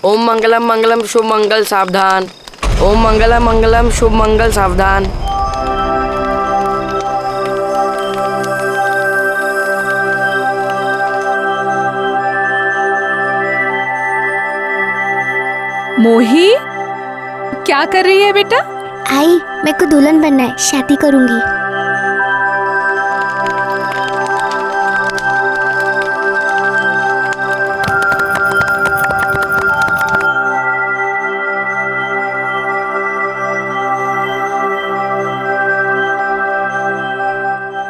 ओम मंगलम मंगलम शुभ मंगल सावधान। ओम मंगलम मंगलम शुभ मंगल सावधान। मोही, क्या कर रही है बेटा? आई, मेरे को दुल्हन बनना है, शादी करूंगी।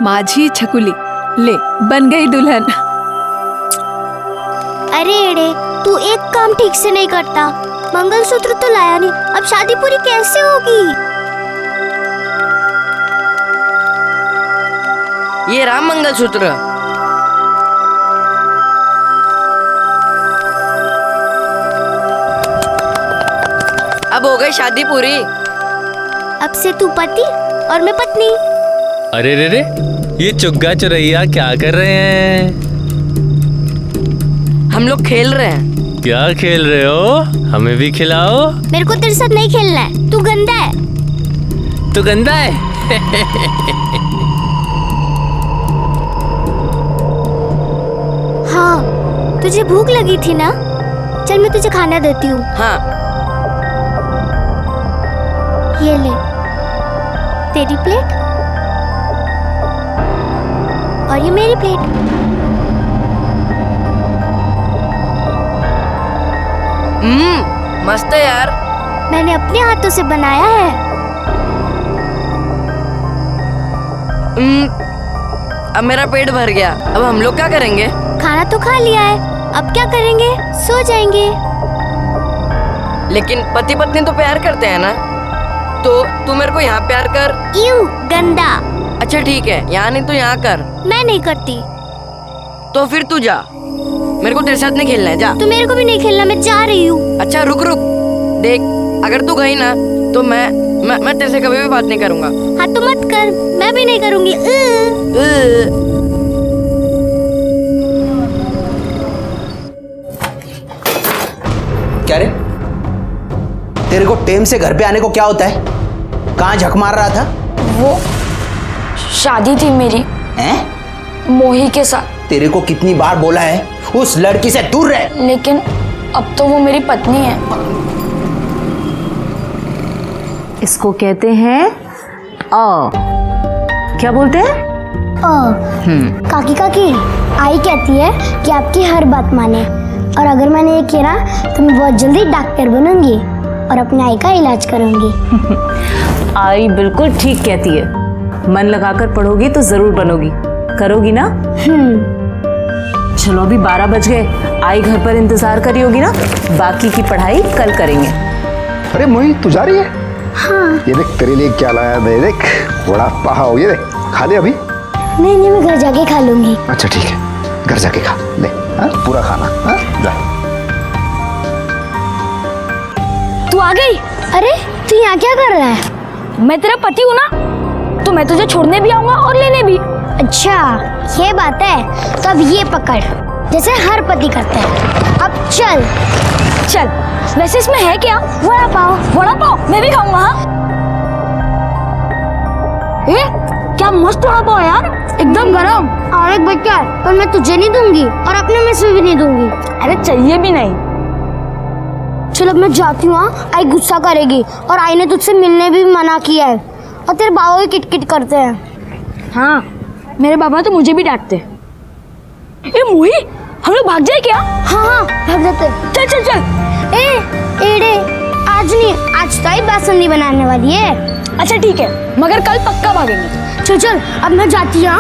माझी छकुली, ले बन गई दुल्हन। अरे एड़े, तू एक काम ठीक से नहीं करता। मंगलसूत्र तो लाया नहीं, अब शादी पूरी कैसे होगी? ये राम मंगलसूत्र। अब हो गई शादी पूरी। अब से तू पति और मैं पत्नी। अरे रे रे, ये चुग्गा चुरैया क्या कर रहे हैं? हम लोग खेल रहे हैं। क्या खेल रहे हो? हमें भी खिलाओ। मेरे को तेरे साथ नहीं खेलना है, तू गंदा है। तू गंदा है? हाँ, तुझे भूख लगी थी ना? चल मैं तुझे खाना देती हूँ। हाँ। ये ले, तेरी प्लेट और ये मेरी प्लेट। मस्त है यार। मैंने अपने हाथों से बनाया है। अब मेरा पेट भर गया। अब हम लोग क्या करेंगे? खाना तो खा लिया है, अब क्या करेंगे? सो जाएंगे। लेकिन पति पत्नी तो प्यार करते हैं ना, तो तू मेरे को यहाँ प्यार कर। यूं गंदा। अच्छा ठीक है, यहाँ नहीं तो यहाँ कर। मैं नहीं करती। तो फिर तू जा, मेरे को तेरे साथ नहीं खेलना है, जा। तो मेरे को भी नहीं खेलना, मैं जा रही हूँ। अच्छा रुक रुक, देख अगर तू गई ना तो मैं तेरे से कभी भी बात नहीं करूँगा। हाँ तो मत कर, मैं भी नहीं करूँगी। क्या रे, तेरे को टेम से घर पे आने को क्या होता है? कहाँ झक मार रहा था? वो शादी थी मेरी हैं? मोही के साथ। तेरे को कितनी बार बोला है उस लड़की से दूर रह। लेकिन अब तो वो मेरी पत्नी है। इसको कहते हैं क्या बोलते हैं? काकी काकी, आई कहती है कि आपकी हर बात माने, और अगर मैंने ये किया तो मैं बहुत जल्दी डॉक्टर बनूंगी और अपने आई का इलाज करूंगी। आई बिल्कुल ठीक कहती है। मन लगाकर पढ़ोगी तो जरूर बनोगी, करोगी ना? चलो अभी 12 बज गए, आई घर पर इंतजार करी होगी ना, बाकी की पढ़ाई कल करेंगे। अरे मोही, तू जा रही है? हाँ। ये देख तेरे लिए क्या लाया मैं, देख बड़ा पाव। ये देख, खा ले अभी। नहीं नहीं, मैं घर जाके खा लूंगी। अच्छा ठीक है, घर जाके खा ले। हाँ, पूरा खाना। हाँ, जा। तू आ गई? अरे तू यहाँ क्या कर रहा है? मैं तेरा पति हूँ ना, तो मैं तुझे छोड़ने भी आऊंगा और लेने भी। अच्छा ये बात है, तो अब ये पकड़, जैसे हर पति करता है। अब चल चल। वैसे इसमें है क्या? वड़ा पाव। वड़ा पाव मैं भी खाऊंगा। हाँ, क्या मस्त वड़ा पाव यार, एकदम गरम। और एक बच्चा है, पर मैं तुझे नहीं दूंगी और अपने में से भी नहीं दूंगी। अरे चाहिए भी नहीं। चल अब मैं जाती हूँ। आई गुस्सा करेगी, और आई ने तुझसे मिलने भी मना किया है, और तेरे बाबा भी किटकिट करते हैं। हाँ, मेरे बाबा तो मुझे भी डांटते। ए मोही, हम लोग भाग जाए क्या? हाँ हाँ भाग जाते। चल चल चल। एड़े, आज नहीं, आज तो आई बासुंदी बनाने वाली है। अच्छा ठीक है, मगर कल पक्का भागेंगे। चल चल, अब मैं जाती हूँ।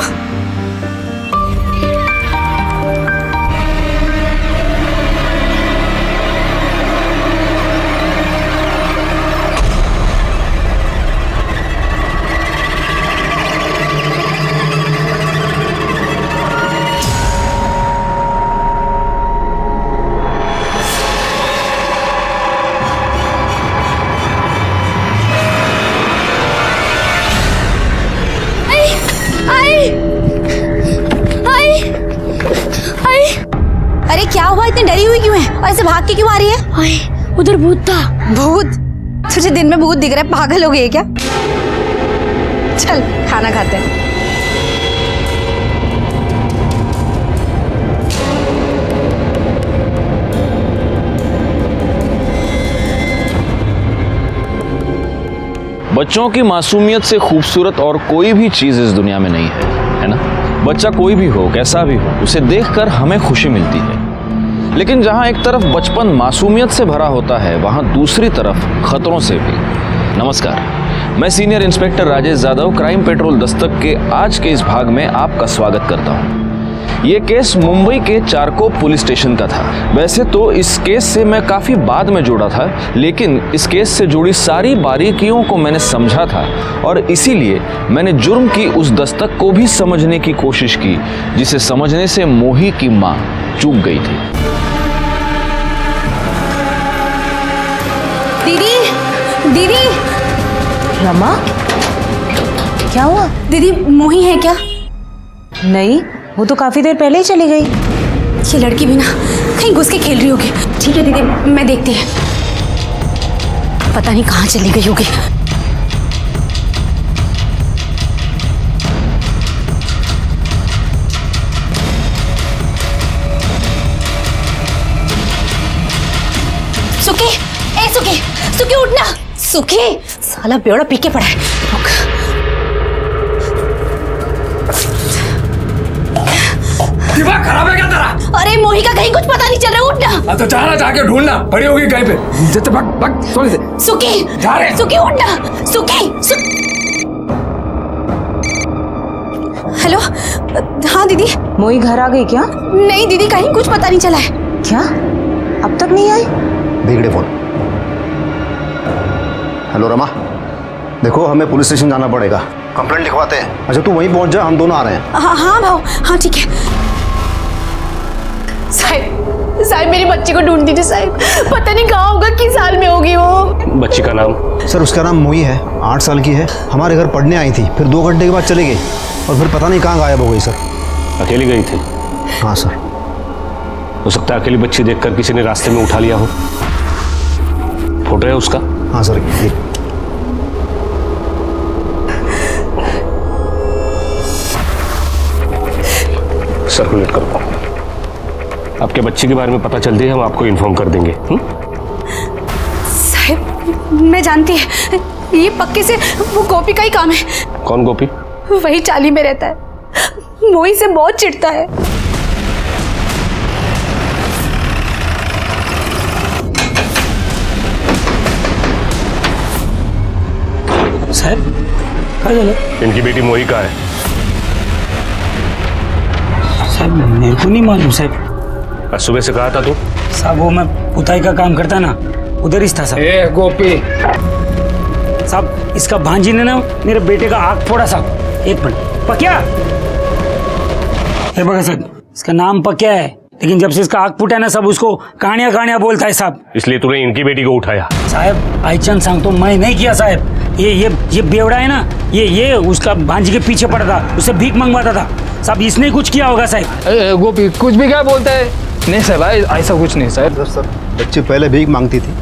अरे क्या हुआ, इतनी डरी हुई क्यों है? ऐसे भाग के क्यों आ रही है? ओए उधर भूत था। भूत? तुझे दिन में भूत दिख रहा है? पागल हो गई है क्या? चल खाना खाते हैं। बच्चों की मासूमियत से खूबसूरत और कोई भी चीज इस दुनिया में नहीं है ना? बच्चा कोई भी हो, कैसा भी हो, उसे देखकर हमें खुशी मिलती है। लेकिन जहां एक तरफ बचपन मासूमियत से भरा होता है, वहां दूसरी तरफ खतरों से भी। नमस्कार, मैं senior inspector Rajesh Yadav crime petrol Dastak के आज के इस भाग में आपका स्वागत करता हूं। ये केस मुंबई के चारकोप पुलिस स्टेशन का था। वैसे तो इस केस से मैं काफ़ी बाद में जुड़ा था, लेकिन इस केस से जुड़ी सारी बारीकियों को मैंने समझा था और इसीलिए मैंने जुर्म की उस दस्तक को भी समझने की कोशिश की जिसे समझने से मोही की माँ चूक गई थी। दीदी, दीदी, रमा, क्या हुआ? दीदी मोही है क्या? नहीं, वो तो काफी देर पहले ही चली गई। ये लड़की भी ना कहीं घुस के खेल रही होगी। ठीक है दीदी, मैं देखती है। पता नहीं कहाँ चली गई होगी। सुखी, ए सुखी, सुखी उठना। सुखी, साला बेवड़ा पी के पड़ा है। दिमाग खराब है क्या तेरा? अरे मोही का कहीं कुछ पता नहीं चल रहा, उठना। तो जाना, जाके ढूंढना, पड़ी होगी कहीं पे। जैसे भाग भाग थोड़ी से। सुखी, जा रहे। सुखी उठना, सुखी। हेलो, हाँ दीदी। मोही घर आ गई क्या? नहीं दीदी, कहीं कुछ पता नहीं चला है। क्या अब तक नहीं आई? बिगड़े फोन। हेलो रमा, देखो हमें पुलिस स्टेशन जाना पड़ेगा, कंप्लेंट लिखवाते हैं। अच्छा तू वहीं पहुंच जा, हम दोनों आ रहे हैं। हाँ हाँ भाव, हाँ ठीक है। साहब, साहब मेरी बच्ची को ढूंढ दीजिए साहब। पता नहीं कहाँ होगा, किस साल में होगी वो। बच्ची का नाम? सर उसका नाम मोही है, 8 साल की है। हमारे घर पढ़ने आई थी, फिर 2 घंटे के बाद चली गई और फिर पता नहीं कहाँ गायब हो गई सर। अकेली गई थी? हाँ सर। हो सकता है अकेली बच्ची देखकर किसी ने रास्ते में उठा लिया हो। फोटो है उसका? हाँ सर। सर्कुलेट करो। आपके बच्चे के बारे में पता चलती है, हम आपको इन्फॉर्म कर देंगे। साहब मैं जानती है, ये पक्के से वो गोपी का ही काम है। कौन गोपी? वही चाली में रहता है, मोही से बहुत चिढ़ता है। साहब कहाँ चले? इनकी बेटी मोही कहाँ है? साहब मेरे को नहीं मालूम साहब। आज सुबह से कहा था तू? साहब वो मैं पुताई का काम करता ना, उधर ही था साहब। ए गोपी। साहब इसका भांजी ने ना मेरे बेटे का आँख फोड़ा साहब। एक मिनट। पक्या, ये बघा साहब, इसका नाम पक्या है, लेकिन जब से इसका आँख फूटा ना सब उसको कहानियां कहानियां बोलता है साहब। इसलिए तूने इनकी बेटी को उठाया? साहब आईचंद सांग तो मैं नहीं किया साहब। ये बेवड़ा है ना, ये उसका भांजी के पीछे पड़ा था, उससे भीख मंगवाता था साहब। इसने कुछ किया होगा साहब। गोपी कुछ भी क्या बोलता है? नहीं साहब, ऐसा कुछ नहीं साहब। सर बच्ची पहले भीख मांगती थी,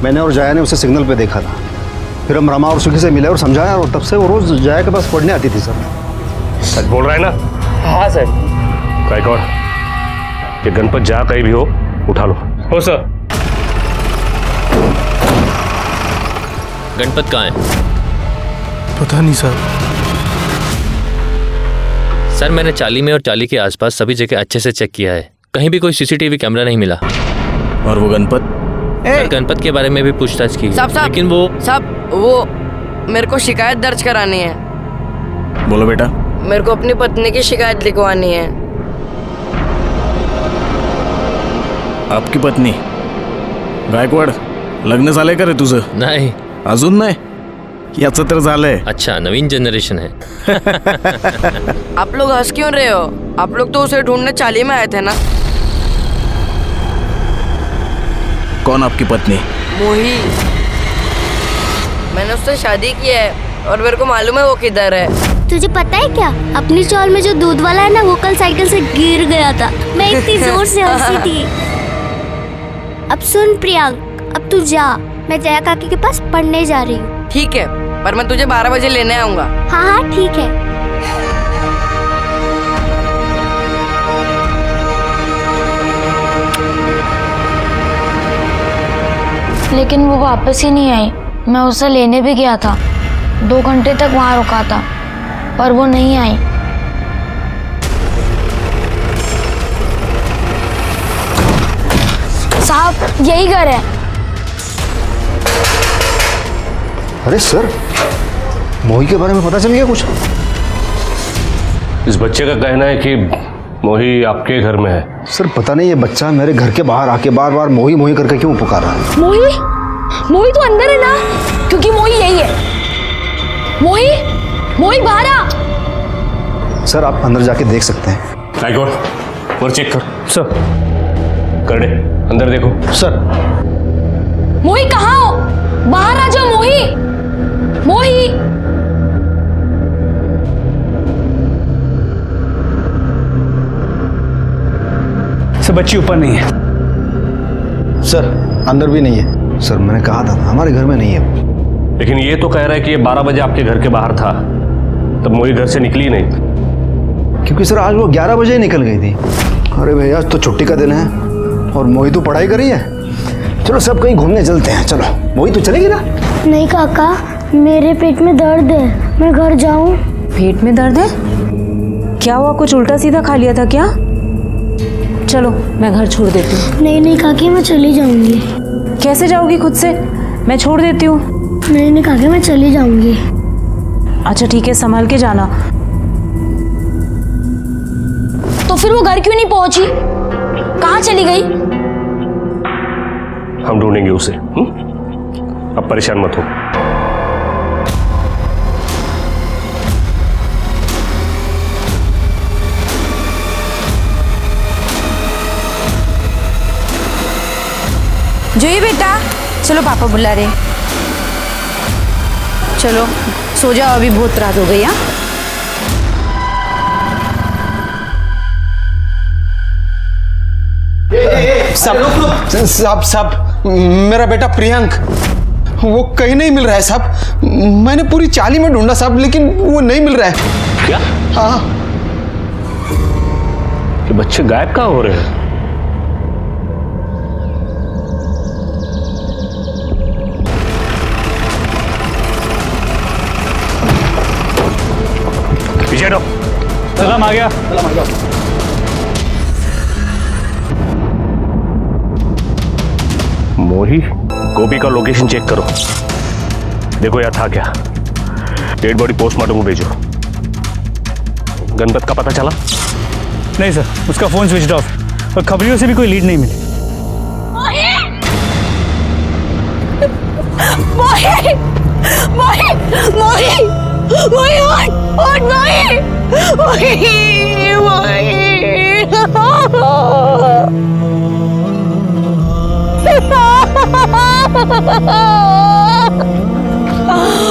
मैंने और जाया ने उसे सिग्नल पे देखा था। फिर हम रमा और सुखी से मिले और समझाया, और तब से वो रोज जाया के पास पढ़ने आती थी सर। सच बोल रहा है ना? हाँ सर। गायकवाड़, ये गणपत जा कहीं भी हो, उठा लो। हो सर। गणपत कहाँ है? पता नहीं सर। सर मैंने चाली में और चाली के आसपास सभी जगह अच्छे से चेक किया है, कहीं भी कोई सीसीटीवी कैमरा नहीं मिला। और वो गणपत? गणपत के बारे में भी पूछताछ की, लेकिन वो मेरे को शिकायत दर्ज करानी है। बोलो बेटा। मेरे को अपनी पत्नी की शिकायत लिखवानी है। आपकी पत्नी? गायकवाड लग्न झालंय का रे तुझं? नहीं। अजून नाही? याचं तर झालंय। अच्छा, नवीन जनरेशन है। आप लोग हंस क्यों रहे हो? आप लोग तो उसे ढूंढने चाली में आए थे ना। कौन आपकी पत्नी? मोही। मैंने उससे शादी की है और मेरे को मालूम है वो किधर है। तुझे पता है क्या, अपनी चौल में जो दूध वाला है ना, वो कल साइकिल से गिर गया था। मैं इतनी जोर से हंसी थी। अब सुन प्रियांक, अब तू जा, मैं जया काकी के पास पढ़ने जा रही हूँ। ठीक है, पर मैं तुझे 12 बजे लेने आऊंगा। हाँ हाँ ठीक है। लेकिन वो वापस ही नहीं आई। मैं उसे लेने भी गया था, 2 घंटे तक वहां रुका था, पर वो नहीं आई। साहब यही घर है। अरे सर, मोही के बारे में पता चल गया कुछ? इस बच्चे का कहना है कि मोही आपके घर में है। सर पता नहीं ये बच्चा मेरे घर के बाहर आके बार बार मोही मोही करके क्यों पुकार रहा है? मोही? मोही तो अंदर है ना, क्योंकि मोही यही है। मोही, मोही बाहर आ। सर आप अंदर जाके देख सकते हैं। गायकवाड़ और चेक कर। सर कर दे, अंदर देखो। सर मोही कहाँ हो? बाहर आ जाओ मोही। मोही सर बच्ची ऊपर नहीं है। सर अंदर भी नहीं है। सर मैंने कहा था हमारे घर में नहीं है। लेकिन ये तो कह रहा है कि ये 12 बजे आपके घर के बाहर था, तब मोही घर से निकली नहीं। क्योंकि सर आज वो 11 बजे निकल गई थी। अरे भैया आज तो छुट्टी का दिन है और मोही तो पढ़ाई कर रही है। चलो सब कहीं घूमने चलते हैं। चलो मोही तो चलेगी ना? नहीं काका, मेरे पेट में दर्द है, मैं घर जाऊं। पेट में दर्द है? क्या हुआ, कुछ उल्टा सीधा खा लिया था क्या? चलो मैं घर छोड़ देती हूँ। नहीं नहीं काकी, मैं चली जाऊंगी। कैसे जाओगी खुद से? मैं छोड़ देती हूँ। नहीं नहीं काकी, मैं चली जाऊंगी। अच्छा ठीक है, संभाल के जाना। तो फिर वो घर क्यों नहीं पहुंची? कहाँ चली गई? हम ढूंढेंगे उसे। अब परेशान मत हो। जोई बेटा, चलो पापा बुला रहे। चलो सो जाओ, अभी बहुत रात हो गई। हाँ साहब साहब, मेरा बेटा प्रियांक वो कहीं नहीं मिल रहा है साहब। मैंने पूरी चाली में ढूंढा साहब, लेकिन वो नहीं मिल रहा है। क्या? हाँ। ये बच्चे गायब कहाँ हो रहे हैं? पीछे हटो। सलाम आ गया। मोही, गोपी का लोकेशन चेक करो, देखो यार था क्या। डेड बॉडी पोस्टमार्टम को भेजो। गणपत का पता चला? नहीं सर, उसका फोन स्विच ऑफ और खबरियों से भी कोई लीड नहीं मिली। मोही, मोही, मोही, मोही, उठ, मोही, मोही,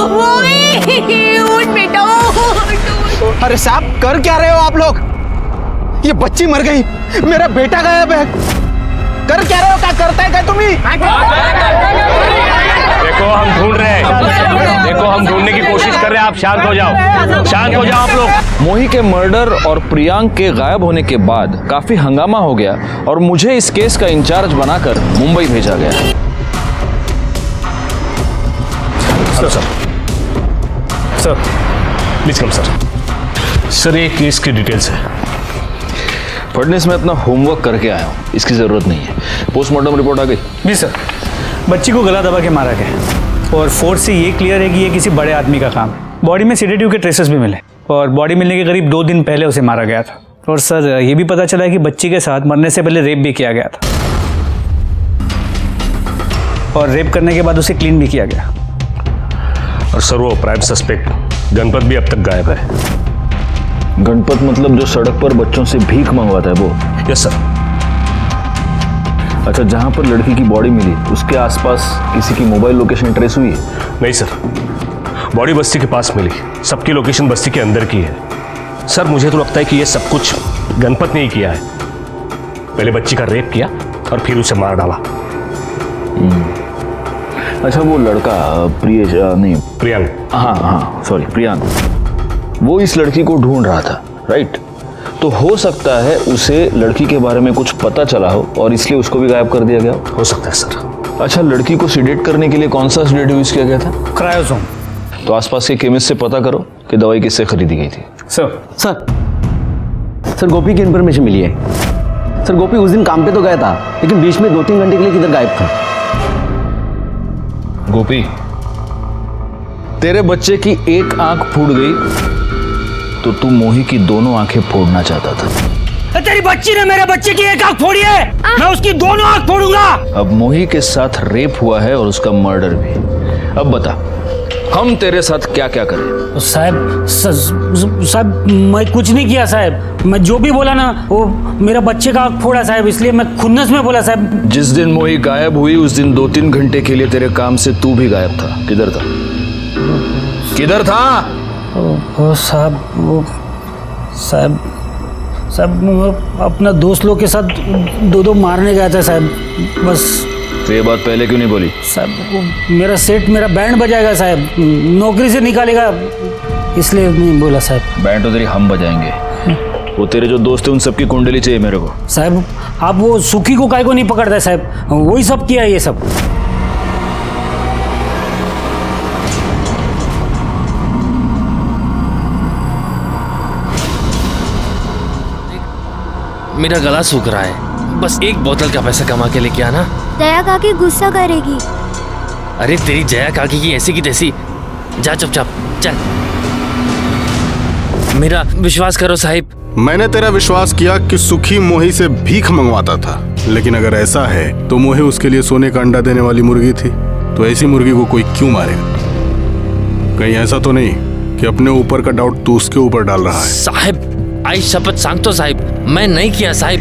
मोही, उठ बेटा, उठ। अरे साहब कर क्या रहे हो आप लोग? ये बच्ची मर गई, मेरा बेटा गायब है। कर क्या रहे हो? क्या करता है क्या तुम्ही? देखो हम ढूंढ रहे हैं, देखो हम ढूंढने की कोशिश कर रहे हैं। आप शांत हो जाओ, शांत हो जाओ आप लोग। मोही के मर्डर और प्रियांक के गायब होने के बाद काफी हंगामा हो गया और मुझे इस केस का इंचार्ज बनाकर मुंबई भेजा गया। Sir please come sir. Sir ये केस की डिटेल्स है। फडनेस में अपना होमवर्क करके आया हूँ, इसकी जरूरत नहीं है। पोस्टमार्टम रिपोर्ट आ गई? जी सर, बच्ची को गला दबा के मारा गया और फोर्स से ये क्लियर है कि ये किसी बड़े आदमी का काम है। बॉडी में सेडेटिव के ट्रेसेस भी मिले और बॉडी मिलने के करीब 2 दिन पहले उसे मारा गया था। और सर ये भी पता चला है कि बच्ची के साथ मरने से पहले रेप भी किया गया था और रेप करने के बाद उसे क्लीन भी किया गया। और सर वो प्राइम सस्पेक्ट गणपत भी अब तक गायब है। गणपत मतलब जो सड़क पर बच्चों से भीख मंगवाता है वो? Yes sir. अच्छा, जहां पर लड़की की बॉडी मिली उसके आसपास किसी की मोबाइल लोकेशन ट्रेस हुई है? नहीं सर, बॉडी बस्ती के पास मिली, सबकी लोकेशन बस्ती के अंदर की है। सर मुझे तो लगता है कि ये सब कुछ गणपत ने ही किया है। पहले बच्ची का रेप किया और फिर उसे मार डाला। अच्छा वो लड़का नहीं प्रियंक। हाँ सॉरी प्रियांक, वो इस लड़की को ढूंढ रहा था, राइट? तो हो सकता है उसे लड़की के बारे में कुछ पता चला हो और इसलिए उसको भी गायब कर दिया गया हो सकता है सर। अच्छा, लड़की को सीडेट करने के लिए कौन सा सीडेट यूज किया गया था? क्रायोसोम। तो आसपास के केमिस्ट से पता करो कि दवाई किससे खरीदी गई थी। सर गोपी की इन्फॉर्मेशन मिली है। सर गोपी उस दिन काम पे तो गया था, लेकिन बीच में 2-3 घंटे के लिए किधर गायब था। गोपी, तेरे बच्चे की एक आंख फूट गई तो तू मोही की दोनों आंखें फोड़ना चाहता था। तेरी बच्ची ने मेरे बच्चे की एक आंख फोड़ी है, मैं उसकी दोनों आंख फोड़ूंगा। अब मोही के साथ रेप हुआ है और उसका मर्डर भी। अब बता, हम तेरे साथ क्या क्या करें? साहब मैं कुछ नहीं किया साहब, मैं जो भी बोला ना वो मेरा बच्चे का आंख फोड़ा साहब, इसलिए मैं खुन्नस में बोला साहब। जिस दिन मोही गायब हुई उस दिन 2-3 घंटे के लिए तेरे काम से तू भी गायब था। किधर था? किधर था? वो साहब वो अपना दोस्त लोग के साथ दो मारने गया था साहब, बस। तो ये बात पहले क्यों नहीं बोली? साहब मेरा सेट मेरा बैंड बजाएगा साहब, नौकरी से निकालेगा, इसलिए नहीं बोला साहब। बैंड तो तेरी हम बजाएंगे, वो तेरे जो दोस्त हैं उन सबकी कुंडली चाहिए मेरे को। साहब आप वो सुखी को काहे को नहीं पकड़ता साहब, वही सब किया ये सब। मेरा गला सूख रहा है, बस एक बोतल का पैसा कमा के लेके आना। दया काकी गुस्सा करेगी। अरे तेरी जया काकी की ऐसी की तैसी, जा चुपचाप चल। मेरा विश्वास करो साहिब। मैंने तेरा विश्वास किया कि सुखी मोही से भीख मंगवाता था, लेकिन अगर ऐसा है तो मोही उसके लिए सोने का अंडा देने वाली मुर्गी थी, तो ऐसी मुर्गी को कोई क्यों मारेगा? कहीं ऐसा तो नहीं कि अपने ऊपर का डाउट तू उसके ऊपर डाल रहा है? साहिब आई शपथ सांगतो साहिब, मैं नहीं किया साहिब।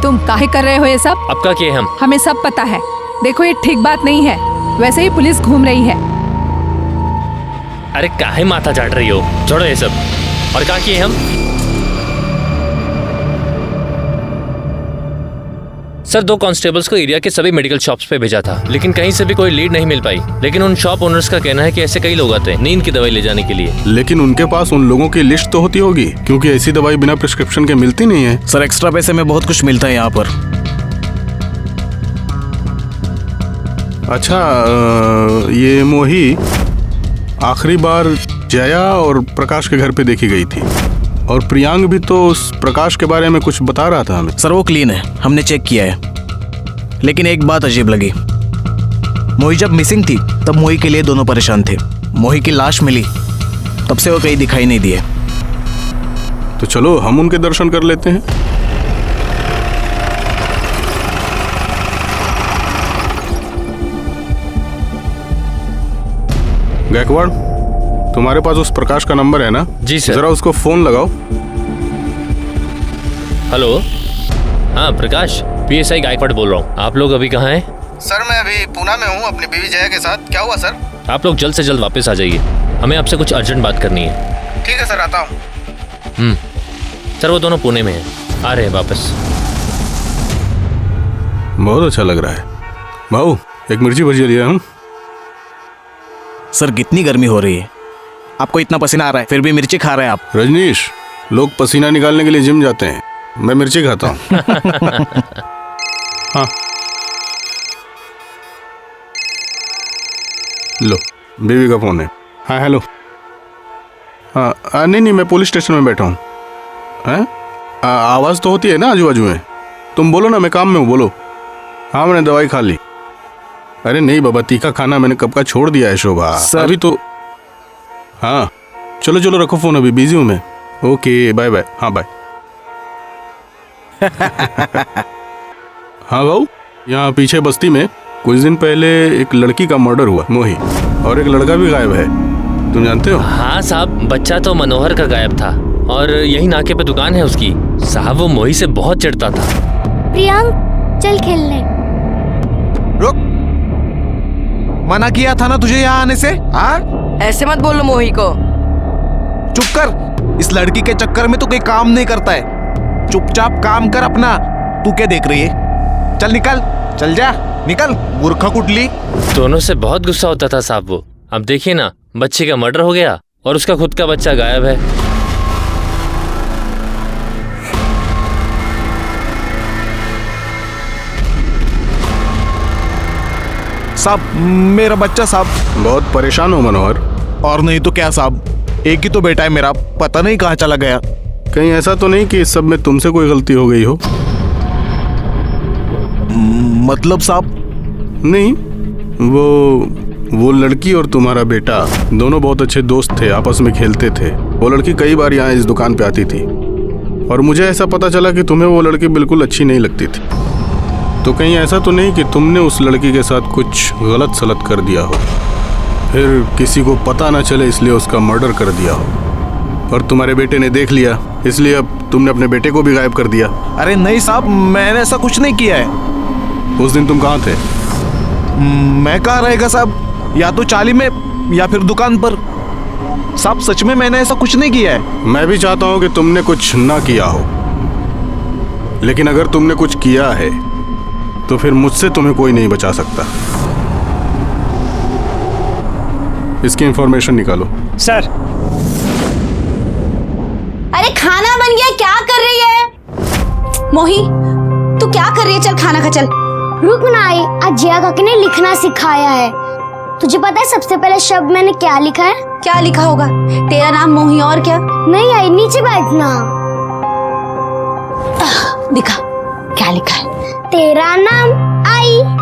तुम काहे कर रहे हो ये सब? अब का किए हम? हमें सब पता है। देखो ये ठीक बात नहीं है, वैसे ही पुलिस घूम रही है। अरे काहे माथा चाट रही हो, छोड़ो ये सब। और का किए हम? सर 2 कांस्टेबल्स को एरिया के सभी मेडिकल शॉप्स पे भेजा था, लेकिन कहीं से भी कोई लीड नहीं मिल पाई। लेकिन उन शॉप ओनर्स का कहना है कि ऐसे कई लोग आते हैं नींद की दवाई ले जाने के लिए। लेकिन उनके पास उन लोगों की लिस्ट तो होती होगी, क्योंकि ऐसी दवाई बिना प्रिस्क्रिप्शन के मिलती नहीं है। सर एक्स्ट्रा पैसे में बहुत कुछ मिलता है यहाँ पर। अच्छा ये मोही आखिरी बार जया और प्रकाश के घर पे देखी गई थी, और प्रियांक भी तो उस प्रकाश के बारे में कुछ बता रहा था हमें। सर वो क्लीन है, हमने चेक किया है, लेकिन एक बात अजीब लगी। मोही जब मिसिंग थी तब मोही के लिए दोनों परेशान थे। मोही की लाश मिली तब से वो कहीं दिखाई नहीं दिए। तो चलो हम उनके दर्शन कर लेते हैं। गायकवाड़, तुम्हारे पास उस प्रकाश का नंबर है ना? जी सर। जरा उसको फोन लगाओ। हेलो, हाँ प्रकाश, PSI गायकवाड़ बोल रहा हूँ। आप लोग अभी कहाँ हैं? सर मैं अभी पूना में हूँ अपनी बीवी जया के साथ। क्या हुआ सर? आप लोग जल्द से जल्द वापस आ जाइए, हमें आपसे कुछ अर्जेंट बात करनी है। ठीक है सर, आता हूँ। सर वो दोनों पुणे में हैं, आ रहे हैं वापस। बहुत अच्छा लग रहा है। भाऊ एक मिर्ची भजिया लिया हूँ। सर कितनी गर्मी हो रही है, आपको इतना पसीना आ रहा है फिर भी मिर्ची खा रहे हैं आप। रजनीश, लोग पसीना निकालने के लिए जिम जाते हैं, मैं मिर्ची खाता हूँ। हाँ लो, बीवी का फोन है। हाँ हेलो। हाँ नहीं मैं पुलिस स्टेशन में बैठा हूँ। हैं? आवाज़ तो होती है ना आजू बाजू में? तुम बोलो ना, मैं काम में हूँ, बोलो। हाँ मैंने दवाई खा ली। अरे नहीं बाबा, तीखा खाना मैंने कब का छोड़ दिया है शोभा। अभी तो हाँ चलो चलो रखो फोन, अभी बिजी हूँ मैं। Okay bye bye. हाँ बाय। हाँ भाऊ, यहाँ पीछे बस्ती में कुछ दिन पहले एक लड़की का मर्डर हुआ, मोही, और एक लड़का भी गायब है, तुम जानते हो? हाँ साहब, बच्चा तो मनोहर का गायब था और यही नाके पे दुकान है उसकी। साहब वो मोही से बहुत चिढ़ता था। प्रियांक चल खेलने। रुक, मना किया था ना तुझे यहाँ आने से? हाँ, ऐसे मत बोलो मोही को। चुप कर। इस लड़की के चक्कर में तो कोई काम नहीं करता है। चुपचाप काम कर अपना। तू क्या देख रही है? चल निकल, चल जा, निकल मूर्खा कुटली। दोनों से बहुत गुस्सा होता था साहब वो। अब देखिए ना, बच्चे का मर्डर हो गया और उसका खुद का बच्चा गायब है। साहब, मेरा बच्चा साहब। बहुत परेशान हो मनोहर? और नहीं तो क्या साहब, एक ही तो बेटा है मेरा, पता नहीं कहाँ चला गया। कहीं ऐसा तो नहीं कि इस सब में तुमसे कोई गलती हो गई हो? मतलब साहब? नहीं, वो लड़की और तुम्हारा बेटा दोनों बहुत अच्छे दोस्त थे, आपस में खेलते थे। वो लड़की कई बार यहाँ इस दुकान पे आती थी और मुझे ऐसा पता चला कि तुम्हें वो लड़की बिल्कुल अच्छी नहीं लगती थी। तो कहीं ऐसा तो नहीं कि तुमने उस लड़की के साथ कुछ गलत सलत कर दिया हो, फिर किसी को पता ना चले इसलिए उसका मर्डर कर दिया हो और तुम्हारे बेटे ने देख लिया इसलिए अब तुमने अपने बेटे को भी गायब कर दिया? अरे नहीं साहब, मैंने ऐसा कुछ नहीं किया है। उस दिन तुम कहाँ थे? मैं कहाँ रहेगा साहब, या तो चाली में या फिर दुकान पर। साहब सच में मैंने ऐसा कुछ नहीं किया है। मैं भी चाहता हूँ कि तुमने कुछ ना किया हो, लेकिन अगर तुमने कुछ किया है तो फिर मुझसे तुम्हें कोई नहीं बचा सकता। इसकी इंफॉर्मेशन निकालो। सर। अरे खाना बन गया, क्या कर रही है? मोही, तू क्या कर रही है? चल खाना खा चल। रुक ना आई, आज जिया काकी ने लिखना सिखाया है। तुझे पता है सबसे पहले शब्द मैंने क्या लिखा है? क्या लिखा होगा? तेरा नाम मोही और क्या? नहीं आई, नीचे बैठना। दिखा क्या लिखा है? तेरा नाम आई।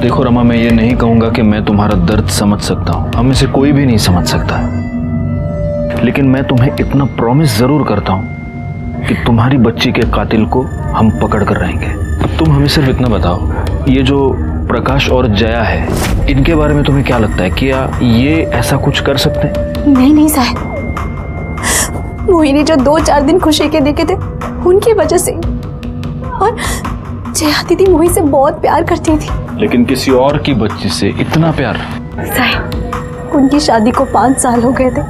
देखो रमा, मैं ये नहीं कहूंगा कि मैं तुम्हारा दर्द समझ सकता हूँ, हम में से कोई भी नहीं समझ सकता, लेकिन मैं तुम्हें इतना प्रॉमिस जरूर करता हूँ कि तुम्हारी बच्ची के कातिल को हम पकड़ कर रहेंगे। अब तुम हमें सिर्फ इतना बताओ, ये जो प्रकाश और जया है, इनके बारे में तुम्हें क्या लगता है? क्या ये ऐसा कुछ कर सकते हैं? नहीं नहीं साहब, मोही ने जो 2-4 दिन खुशी के देखे थे उनकी वजह से, और जया दीदी मोही से बहुत प्यार करती थी। लेकिन किसी और की बच्ची से इतना प्यार? साहब, उनकी शादी को 5 साल हो गए थे,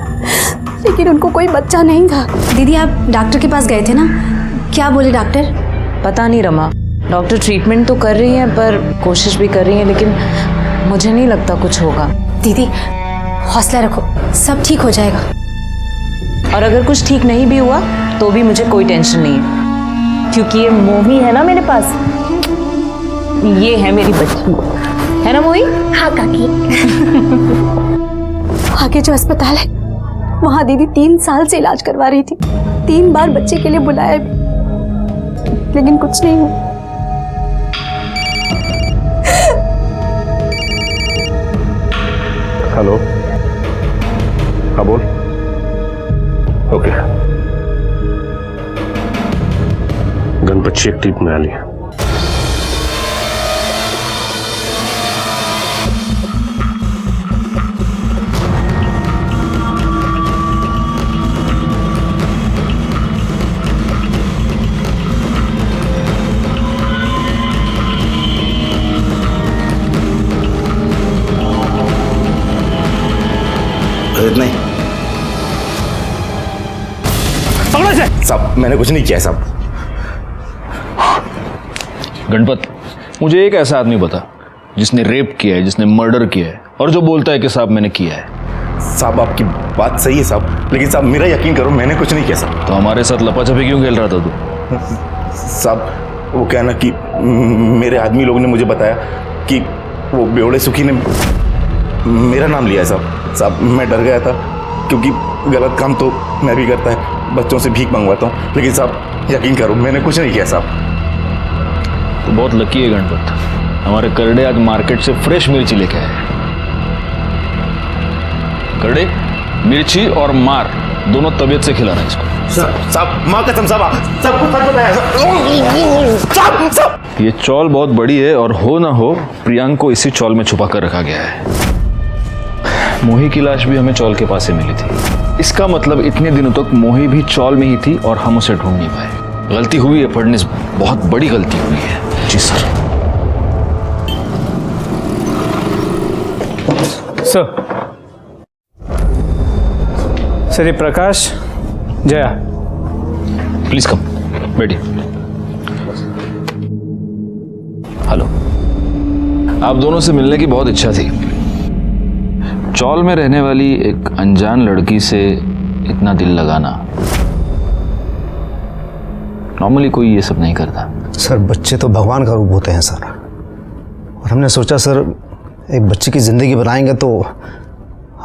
लेकिन उनको कोई बच्चा नहीं था। दीदी आप डॉक्टर के पास गए थे ना, क्या बोले डॉक्टर? पता नहीं रमा, डॉक्टर ट्रीटमेंट तो कर रही है पर कोशिश भी कर रही है, लेकिन मुझे नहीं लगता कुछ होगा। दीदी हौसला रखो, सब ठीक हो जाएगा। और अगर कुछ ठीक नहीं भी हुआ तो भी मुझे कोई टेंशन नहीं है, क्योंकि ये मोही है ना मेरे पास, ये है मेरी बच्ची, है ना मोही? हाँ काकी। आगे जो अस्पताल है वहाँ दीदी 3 साल से इलाज करवा रही थी, 3 बार बच्चे के लिए बुलाया भी, लेकिन कुछ नहीं हुआ। हेलो, हाँ बोल। ओके, गणपत एक टीम में आली है। नहीं साहब, मैंने कुछ नहीं किया साहब। गणपत, मुझे एक ऐसा आदमी बता जिसने रेप किया है, जिसने मर्डर किया है और जो बोलता है कि साहब मैंने किया है। साहब आपकी बात सही है साहब, लेकिन साहब मेरा यकीन करो, मैंने कुछ नहीं किया साहब। तो हमारे साथ लपाछपी क्यों खेल रहा था तू? साहब वो क्या ना कि मेरे आदमी लोगों ने मुझे बताया कि वो बेवड़े सुखी ने मेरा नाम लिया है साहब। साहब मैं डर गया था, क्योंकि गलत काम तो मैं भी करता है, बच्चों से भीख मंगवाता हूँ, लेकिन साहब यकीन करो मैंने कुछ नहीं किया साहब। तो बहुत लकी है गणपत, हमारे करड़े आज मार्केट से फ्रेश मिर्ची लेके आए। करड़े, मिर्ची और मार दोनों तबीयत से खिलाना इसको। साहब माँ कसम साहब सबको सच बताया साहब। ये चौल बहुत बड़ी है और हो ना हो प्रियांक को इसी चौल में छुपा कर रखा गया है। मोही की लाश भी हमें चौल के पास से मिली थी। इसका मतलब इतने दिनों तक मोही भी चौल में ही थी और हम उसे ढूंढ नहीं पाए। गलती हुई है फडणीस, बहुत बड़ी गलती हुई है। जी सर। सर ये प्रकाश, जया, प्लीज कम, बैठिए। हेलो, आप दोनों से मिलने की बहुत इच्छा थी। चौल में रहने वाली एक अनजान लड़की से इतना दिल लगाना नॉर्मली कोई ये सब नहीं करता। सर बच्चे तो भगवान का रूप होते हैं सर, और हमने सोचा सर एक बच्चे की ज़िंदगी बनाएंगे तो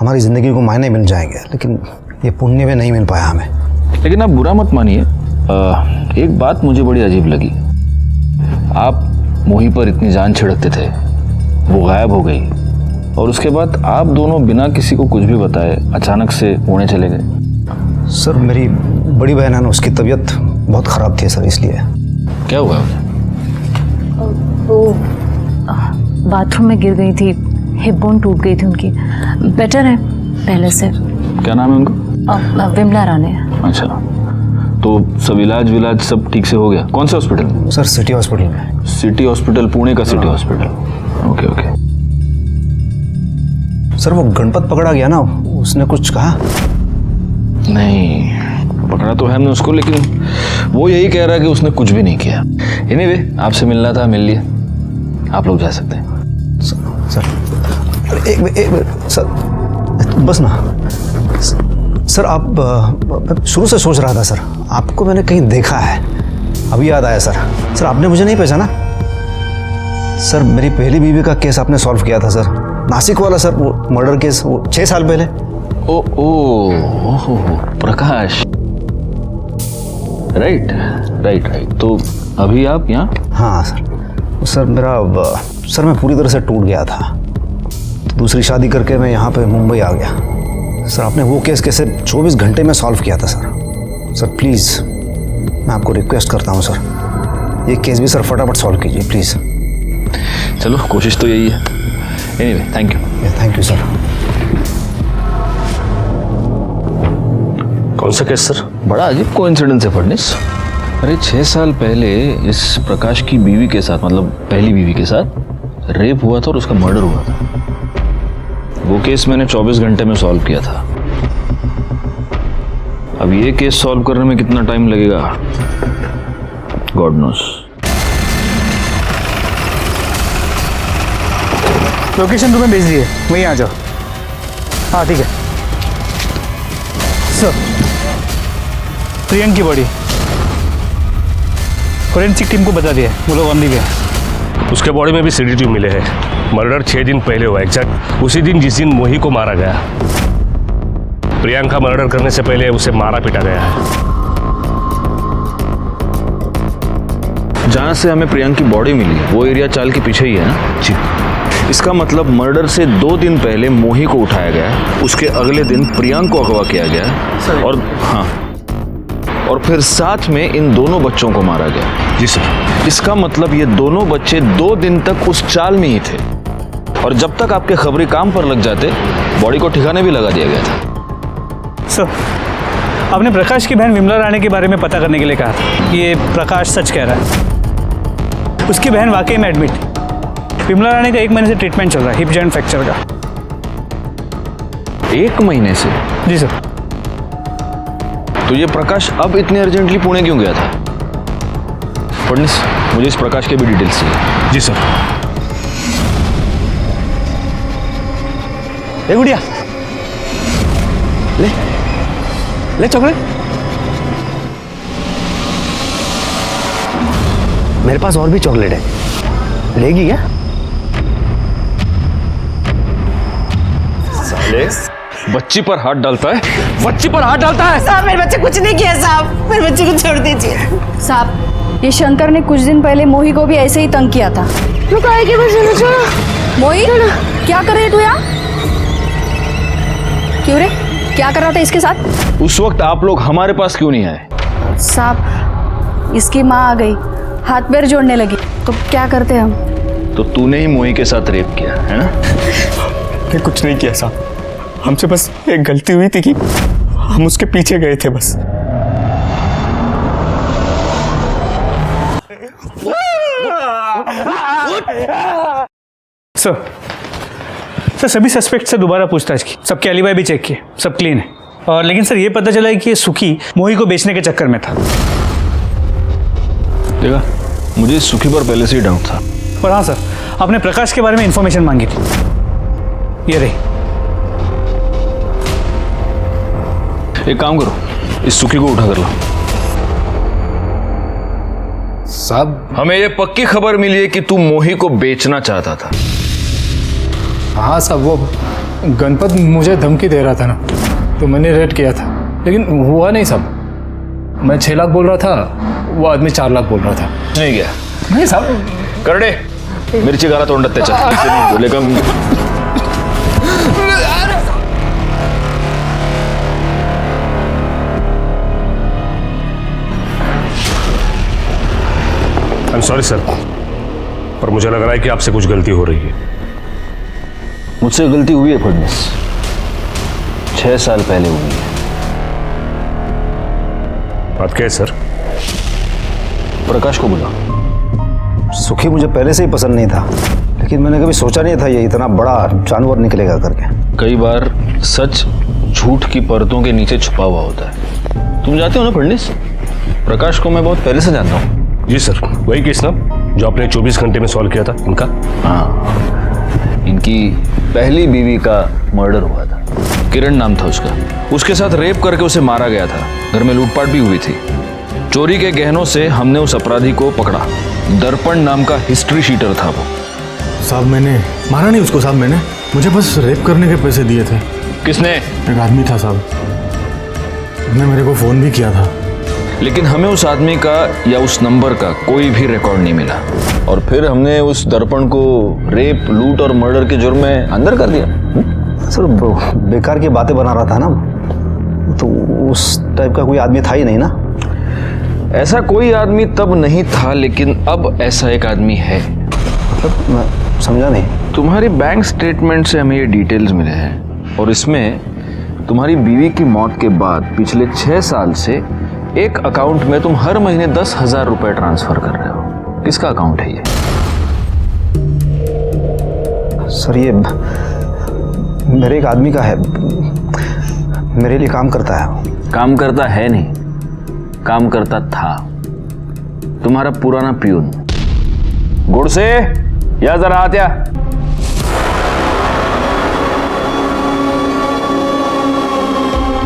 हमारी ज़िंदगी को मायने मिल जाएंगे, लेकिन ये पुण्य में नहीं मिल पाया हमें। लेकिन आप बुरा मत मानिए, एक बात मुझे बड़ी अजीब लगी। आप मोही पर इतनी जान छिड़कते थे, वो गायब हो गई और उसके बाद आप दोनों बिना किसी को कुछ भी बताए अचानक से पुणे चले गए। सर मेरी बड़ी बहन है ना, उसकी तबीयत बहुत ख़राब थी सर, इसलिए। क्या हुआ उसे? वो बाथरूम में गिर गई थी, हिप बोन टूट गई थी उनकी। बेटर है पहले से। क्या नाम है उनका? विमला राणे। अच्छा, तो सब इलाज विलाज सब ठीक से हो गया? कौन से हॉस्पिटल में? सर सिटी हॉस्पिटल में। सिटी हॉस्पिटल, पुणे का city hospital. Okay okay. Sir वो गणपत पकड़ा गया ना, उसने कुछ कहा? नहीं, पकड़ा तो है हमने उसको, लेकिन वो यही कह रहा है कि उसने कुछ भी नहीं किया। एनीवे, आपसे मिलना था, मिल लिया। आप लोग जा सकते हैं। सर एक सर बस ना सर, आप शुरू से सोच रहा था सर, आपको मैंने कहीं देखा है, अभी याद आया सर। सर आपने मुझे नहीं पहचाना? सर मेरी पहली बीवी का केस आपने सॉल्व किया था सर, नासिक वाला सर, वो मर्डर केस, वो 6 साल पहले। ओ प्रकाश, राइट राइट राइट। तो अभी आप यहाँ? हाँ सर मैं पूरी तरह से टूट गया था, तो दूसरी शादी करके मैं यहाँ पे मुंबई आ गया। सर आपने वो केस कैसे 24 घंटे में सॉल्व किया था सर। सर प्लीज़ मैं आपको रिक्वेस्ट करता हूँ सर, ये केस भी सर फटाफट सॉल्व कीजिए प्लीज़। चलो, कोशिश तो यही है। Anyway, thank you. Thank you sir. कौन सा केस सर? बड़ा अजीब कोइंसिडेंस है फडणीस। अरे 6 साल पहले इस प्रकाश की बीवी के साथ, मतलब पहली बीवी के साथ रेप हुआ था और उसका मर्डर हुआ था। वो केस मैंने 24 घंटे में सॉल्व किया था। अब ये केस सॉल्व करने में कितना टाइम लगेगा, गॉड नोस। लोकेशन तुम्हें भेज दिए, वहीं आ जाओ। हाँ ठीक है सर। प्रियंक की बॉडी फोरेंसिक टीम को बता दिया, वो लोग ऑन दी वे। उसके बॉडी में भी सीडी मिले हैं। मर्डर 6 दिन पहले हुआ, एग्जैक्ट उसी दिन जिस दिन मोही को मारा गया। प्रियंका मर्डर करने से पहले उसे मारा पीटा गया है। जहाँ से हमें प्रियंका की बॉडी मिली है वो एरिया चाल के पीछे ही है ना? जी। इसका मतलब मर्डर से 2 दिन पहले मोही को उठाया गया है, उसके अगले दिन प्रियंका को अगवा किया गया है, और हाँ, और फिर साथ में इन दोनों बच्चों को मारा गया। जी सर। इसका मतलब ये दोनों बच्चे 2 दिन तक उस चाल में ही थे, और जब तक आपके खबरी काम पर लग जाते बॉडी को ठिकाने भी लगा दिया गया था। सर आपने प्रकाश की बहन विमला राणे के बारे में पता करने के लिए कहा था। ये प्रकाश सच कह रहा है, उसकी बहन वाकई में एडमिट। विमला राणे का 1 महीने से ट्रीटमेंट चल रहा है, हिप जॉइंट फ्रैक्चर का। 1 महीने से? जी सर। तो ये प्रकाश अब इतने अर्जेंटली पुणे क्यों गया था? फडणीस, मुझे इस प्रकाश के भी डिटेल्स चाहिए। जी सर। ए गुड़िया, ले चॉकलेट। मेरे पास और भी चॉकलेट है, लेगी क्या? साले, बच्ची पर हाथ डालता है, बच्ची पर हाथ डालता है। साहब मेरे बच्चे कुछ नहीं किया साहब, मेरे बच्चे को छोड़ दीजिए। साहब ये शंकर ने कुछ दिन पहले मोही को भी ऐसे ही तंग किया था। रुको आगे बस छोड़ो। मोही क्या कर रहे तू यहाँ? क्यों रे, क्या कर रहा था इसके साथ? उस वक्त आप लोग हमारे पास क्यों नहीं आए? साहब, इसकी माँ आ गई, हाथ पैर जोड़ने लगी, तो क्या करते हम? तो तूने ही मोही के साथ रेप किया है ना? मैं कुछ नहीं किया साहब, हमसे बस एक गलती हुई थी कि हम उसके पीछे गए थे बस। सर सभी सस्पेक्ट से दोबारा पूछताछ की, सबके एलिबाई भी चेक किए, सब क्लीन है। और लेकिन सर ये पता चला है कि ये सुखी मोही को बेचने के चक्कर में था। देखा, मुझे सुखी पर पहले से ही डाउट था। पर हाँ सर, आपने प्रकाश के बारे में इंफॉर्मेशन मांगी थी, ये रही। एक काम करो, इस सुखी को उठा कर लो। साहब, हमें ये पक्की खबर मिली है कि तू मोही को बेचना चाहता था। हाँ साहब, वो गणपत मुझे धमकी दे रहा था ना, तो मैंने रेड किया था, लेकिन हुआ नहीं साहब। मैं 6 लाख बोल रहा था, वो आदमी 4 लाख बोल रहा था। नहीं गया? नहीं साहब। करडे, मिर्ची गाला तोंडात त्याच्या, ऐसे नहीं बोलेगा। आई एम सॉरी सर, पर मुझे लग रहा है कि आपसे कुछ गलती हो रही है। मुझसे गलती हुई है फडणवीस, 6 साल पहले हुई है। बात क्या है सर? प्रकाश को बुला। सुखी मुझे पहले से ही पसंद नहीं था, लेकिन मैंने कभी सोचा नहीं था ये इतना बड़ा जानवर निकलेगा करके। कई बार सच झूठ की परतों के नीचे छुपा हुआ होता है। तुम जानते हो ना फडणवीस, प्रकाश को मैं बहुत पहले से जानता हूँ। जी सर, वही केस ना जो आपने 24 घंटे में सॉल्व किया था इनका? हाँ, इनकी पहली बीवी का मर्डर हुआ था, किरण नाम था उसका। उसके साथ रेप करके उसे मारा गया था। घर में लूटपाट भी हुई थी। चोरी के गहनों से हमने उस अपराधी को पकड़ा। दर्पण नाम का हिस्ट्री शीटर था वो। साहब, मैंने मारा नहीं उसको साहब, मुझे बस रेप करने के पैसे दिए थे। किसने? एक आदमी था साहब, उसने मेरे को फोन भी किया था। लेकिन हमें उस आदमी का या उस नंबर का कोई भी रिकॉर्ड नहीं मिला, और फिर हमने उस दर्पण को रेप, लूट और मर्डर के जुर्म में अंदर कर दिया। सर बेकार की बातें बना रहा था ना, तो उस टाइप का कोई आदमी था ही नहीं ना। ऐसा कोई आदमी तब नहीं था, लेकिन अब ऐसा एक आदमी है। मतलब मैं समझा नहीं। तुम्हारी बैंक स्टेटमेंट से हमें ये डिटेल्स मिले हैं, और इसमें तुम्हारी बीवी की मौत के बाद पिछले 6 साल से एक अकाउंट में तुम हर महीने 10,000 रुपए ट्रांसफर कर रहे हो। किसका अकाउंट है ये? सर ये मेरे एक आदमी का है, मेरे लिए काम करता है। काम करता है नहीं, काम करता था। तुम्हारा पुराना प्यून। गुड़ से या जरा आत्या।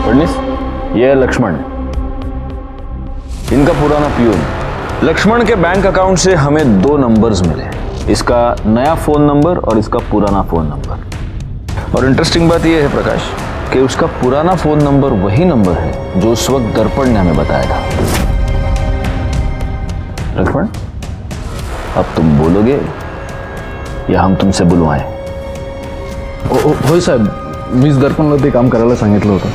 फडणवीस, ये है लक्ष्मण, इनका पुराना प्यून। लक्ष्मण के बैंक अकाउंट से हमें 2 नंबर्स मिले, इसका नया फोन नंबर और इसका पुराना फोन नंबर। और इंटरेस्टिंग बात यह है प्रकाश कि उसका पुराना फोन नंबर वही नंबर है जो उस वक्त दर्पण ने हमें बताया था। लक्ष्मण, अब तुम बोलोगे या हम तुमसे बुलवाएं? होय साहेब, मीच दर्पणला ते काम करायला सांगितलं होतं।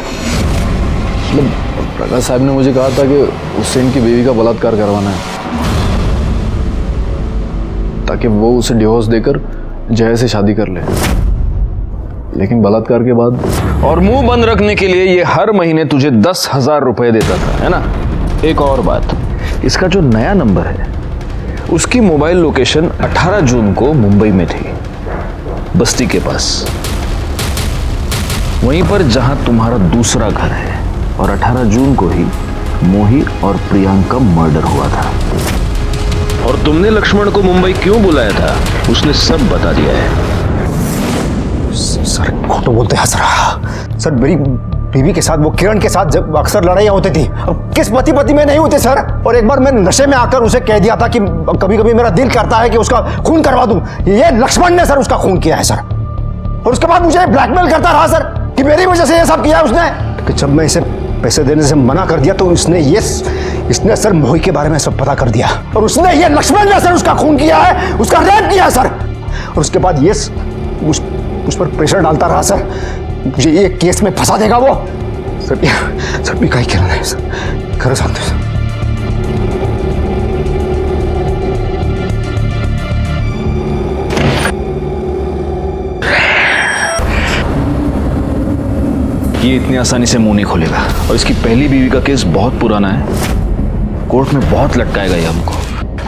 मतलब प्रकाश साहब ने मुझे कहा था कि उससे इनकी बीवी का बलात्कार करवाना है, ताकि वो उसे डिवोर्स देकर जया से शादी कर ले। लेकिन बलात्कार के बाद और मुंह बंद रखने के लिए ये हर महीने तुझे 10,000 रुपए देता था, है ना? एक और बात, इसका जो नया नंबर है उसकी मोबाइल लोकेशन 18 जून को मुंबई में थी, बस्ती के पास, वहीं पर जहां तुम्हारा दूसरा घर है। और 18 जून को ही मोही और प्रियांक का मर्डर हुआ था। और तुमने लक्ष्मण को मुंबई क्यों बुलाया था उसने सब बता दिया है। सर खोटो बोलते हैं सर, मेरी बीवी के साथ, वो किरण के साथ जब अक्सर लड़ाइयाँ होती थी, अब किस पति पति में नहीं होते सर। और एक बार मैं नशे में आकर उसे कह दिया था कि कभी कभी मेरा दिल करता है कि उसका खून करवा दूं। ये लक्ष्मण ने सर उसका खून किया है सर, और उसके बाद मुझे ब्लैकमेल करता रहा सर कि मेरी वजह से ये सब किया है उसने। कि जब मैं इसे पैसे देने से मना कर दिया तो इसने इसने सर मोही के बारे में सब पता कर दिया और उसने ये लक्ष्मण ने सर उसका खून किया है, उसका रेप किया सर। और उसके बाद ये उस पर प्रेशर डालता रहा सर, मुझे ये केस में फंसा देगा वो। सर मी काही केलं नाही सर, खरं सांगतो सर। ये इतनी आसानी से मुंह नहीं खोलेगा और इसकी पहली बीवी का केस बहुत पुराना है, कोर्ट में बहुत लटकाएगा ये हमको।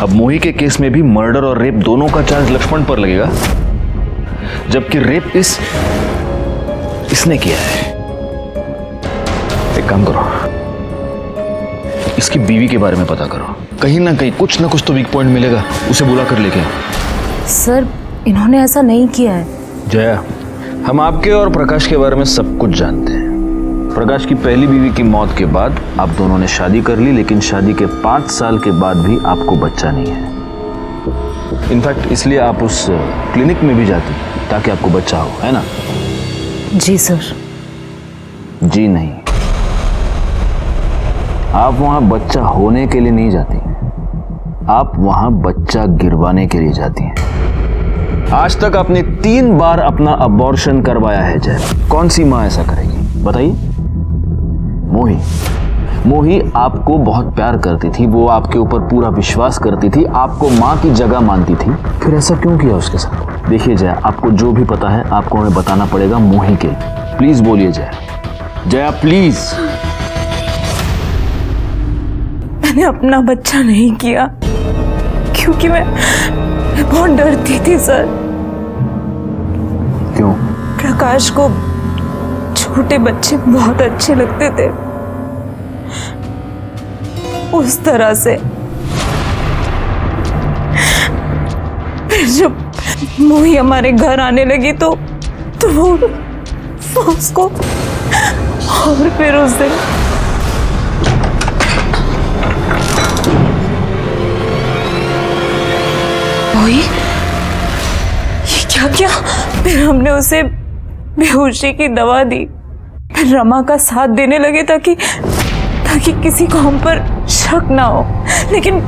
अब मोही के केस में भी मर्डर और रेप दोनों का चार्ज लक्ष्मण पर लगेगा, जबकि रेप इसने किया है। एक काम करो, इसकी बीवी के बारे में पता करो, कहीं ना कहीं कुछ ना कुछ तो वीक पॉइंट मिलेगा, उसे बुला कर लेके आओ। सर इन्होंने ऐसा नहीं किया है। जया, हम आपके और प्रकाश के बारे में सब कुछ जानते हैं। प्रकाश की पहली बीवी की मौत के बाद आप दोनों ने शादी कर ली, लेकिन शादी के 5 साल के बाद भी आपको बच्चा नहीं है। इनफैक्ट इसलिए आप उस क्लिनिक में भी जाती ताकि आपको बच्चा हो, है ना? जी सर। जी नहीं, आप वहां बच्चा होने के लिए नहीं जाती, आप वहां बच्चा गिरवाने के लिए जाती हैं। आज तक आपने 3 बार अपना अबॉर्शन करवाया है जय। कौन सी माँ ऐसा करेगी बताइए? मोही आपको बहुत प्यार करती थी, वो आपके ऊपर पूरा विश्वास करती थी, आपको माँ की जगह मानती थी, फिर ऐसा क्यों किया उसके साथ? देखिए जया, आपको जो भी पता है आपको हमें बताना पड़ेगा मोही के। प्लीज बोलिए जया, प्लीज। मैंने अपना बच्चा नहीं किया क्योंकि मैं बहुत डरती थी सर। क्यों? प्रकाश को छोटे बच्चे बहुत अच्छे लगते थे, उस तरह से। फिर जब मोही हमारे घर आने लगी तो वो उसको, और फिर उस दिन मोही, ये क्या किया? फिर हमने उसे बेहोशी की दवा दी, फिर रमा का साथ देने लगे ताकि किसी को हम पर शक ना हो। लेकिन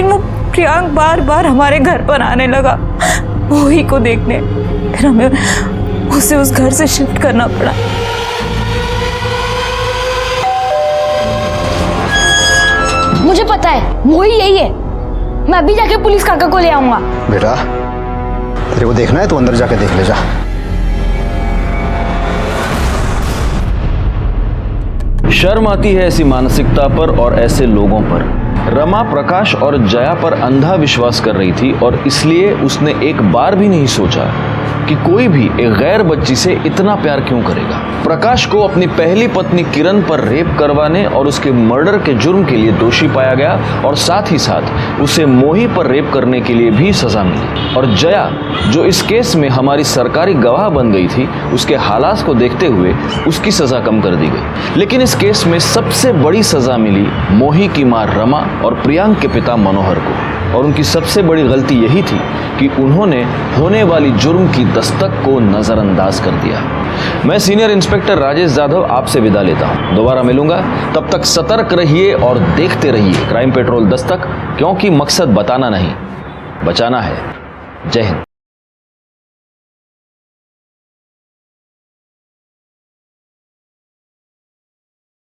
वो प्रियांक बार बार हमारे घर पर आने लगा मोही को देखने, फिर हमें उसे उस घर से शिफ्ट करना पड़ा। मुझे पता है मोही यही है, मैं अभी जाके पुलिस काका को ले आऊंगा। बेटा तेरे को देखना है तो अंदर जाके देख ले जा। शर्म आती है ऐसी मानसिकता पर और ऐसे लोगों पर। रमा प्रकाश और जया पर अंधा विश्वास कर रही थी और इसलिए उसने एक बार भी नहीं सोचा कि कोई भी एक गैर बच्ची से इतना प्यार क्यों करेगा। प्रकाश को अपनी पहली पत्नी किरण पर रेप करवाने और उसके मर्डर के जुर्म के लिए दोषी पाया गया और साथ ही साथ उसे मोही पर रेप करने के लिए भी सजा मिली। और जया, जो इस केस में हमारी सरकारी गवाह बन गई थी, उसके हालात को देखते हुए उसकी सजा कम कर दी गई। लेकिन इस केस में सबसे बड़ी सजा मिली मोही की मां रमा और प्रियांक के पिता मनोहर को। और उनकी सबसे बड़ी गलती यही थी कि उन्होंने होने वाली जुर्म की दस्तक को नजरअंदाज कर दिया। मैं सीनियर इंस्पेक्टर राजेश यादव आपसे विदा लेता हूं। दोबारा मिलूंगा, तब तक सतर्क रहिए और देखते रहिए क्राइम पेट्रोल दस्तक, क्योंकि मकसद बताना नहीं, बचाना है। जय हिंद।